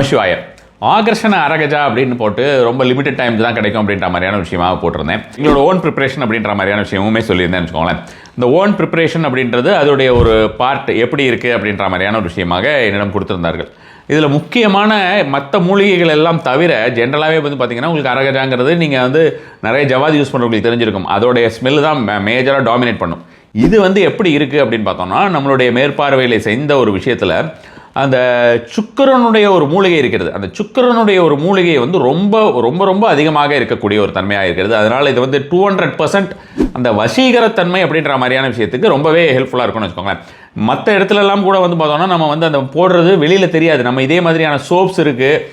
நமசிவாய. ஆகர்ஷண அரகஜா அப்படின்னு போட்டு ரொம்ப லிமிடெட் டைம்ஸ் தான் கிடைக்கும் அப்படின்ற மாதிரியான விஷயமாக போட்டிருந்தேன். எங்களோட ஓன் ப்ரிப்பரேஷன் அப்படின்ற மாதிரியான விஷயமுமே சொல்லியிருந்தேன்னு வச்சுக்கோங்களேன். இந்த ஓன் ப்ரிப்பரேஷன் அப்படின்றது அதோடைய ஒரு பார்ட் எப்படி இருக்குது அப்படின்ற மாதிரியான ஒரு விஷயமாக என்னிடம் கொடுத்துருந்தார்கள். இதில் முக்கியமான மற்ற மூலிகைகள் எல்லாம் தவிர ஜென்ரலாகவே வந்து பார்த்திங்கன்னா உங்களுக்கு அரகஜாங்கிறது நீங்கள் வந்து நிறைய ஜவாதி யூஸ் பண்ணுறவங்களுக்கு தெரிஞ்சிருக்கும். அதோடைய ஸ்மெல் தான் மேஜராக டாமினேட் பண்ணும். இது வந்து எப்படி இருக்குது அப்படின்னு பார்த்தோம்னா நம்மளுடைய மேற்பார்வையில் செய்த ஒரு விஷயத்தில் அந்த சுக்கிரனுடைய ஒரு மூலிகை இருக்கிறது. அந்த சுக்கிரனுடைய ஒரு மூலிகை வந்து ரொம்ப ரொம்ப ரொம்ப அதிகமாக இருக்கக்கூடிய ஒரு தன்மையாக இருக்கிறது. அதனால் இது வந்து 200% அந்த வசீகரத்தன்மை அப்படின்ற மாதிரியான விஷயத்துக்கு ரொம்பவே ஹெல்ப்ஃபுல்லாக இருக்கும்னு வச்சுக்கோங்களேன். மற்ற இடத்துலலாம் கூட வந்து பார்த்தோம்னா நம்ம வந்து அந்த போடுறது வெளியில் தெரியாது. நம்ம இதே மாதிரியான சோப்ஸ் இருக்குது,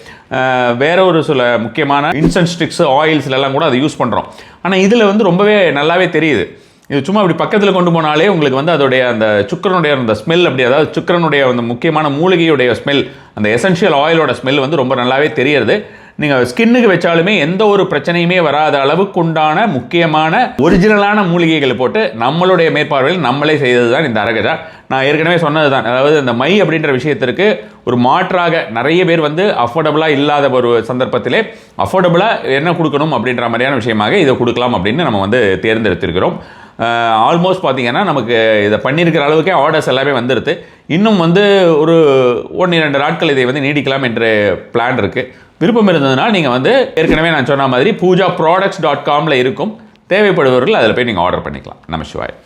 வேற ஒரு சில முக்கியமான இன்சென்ஸ் ஸ்டிக்ஸ் ஆயில்ஸ்லாம் கூட அதை யூஸ் பண்ணுறோம். ஆனால் இதில் வந்து ரொம்பவே நல்லாவே தெரியுது. இது சும்மா அப்படி பக்கத்தில் கொண்டு போனாலே உங்களுக்கு வந்து அதோடைய அந்த சுக்கிரனுடைய அந்த ஸ்மெல் அப்படி, அதாவது சுக்கிரனுடைய அந்த முக்கியமான மூலிகையுடைய ஸ்மெல், அந்த எசென்ஷியல் ஆயிலோட ஸ்மெல் வந்து ரொம்ப நல்லாவே தெரியுது. நீங்கள் ஸ்கின்னுக்கு வச்சாலுமே எந்த ஒரு பிரச்சனையுமே வராத அளவுக்கு உண்டான முக்கியமான ஒரிஜினலான மூலிகைகளை போட்டு நம்மளுடைய மேற்பார்வையில் நம்மளே செய்தது தான் இந்த அரகஜா. நான் ஏற்கனவே சொன்னது தான், அதாவது இந்த மை அப்படின்ற விஷயத்திற்கு ஒரு மாற்றாக நிறைய பேர் வந்து அஃபோர்டபுளாக இல்லாத ஒரு சந்தர்ப்பத்திலே அஃபோர்டபுளாக என்ன கொடுக்கணும் அப்படின்ற மாதிரியான விஷயமாக இதை கொடுக்கலாம் அப்படின்னு நம்ம வந்து தேர்ந்தெடுத்திருக்கிறோம். ஆல்மோஸ்ட் பார்த்திங்கன்னா நமக்கு இதை பண்ணியிருக்கிற அளவுக்கே ஆர்டர்ஸ் எல்லாமே வந்துடுது. இன்னும் வந்து ஒரு 1-2 நாட்கள் இதை வந்து நீடிக்கலாம் என்று பிளான் இருக்குது. விருப்பம் இருந்ததுன்னா நீங்கள் வந்து ஏற்கனவே நான் சொன்ன மாதிரி poojaproducts.comல இருக்கும். தேவைப்படுபவர்கள் அதில் போய் நீங்கள் ஆர்டர் பண்ணிக்கலாம். நமசிவாய.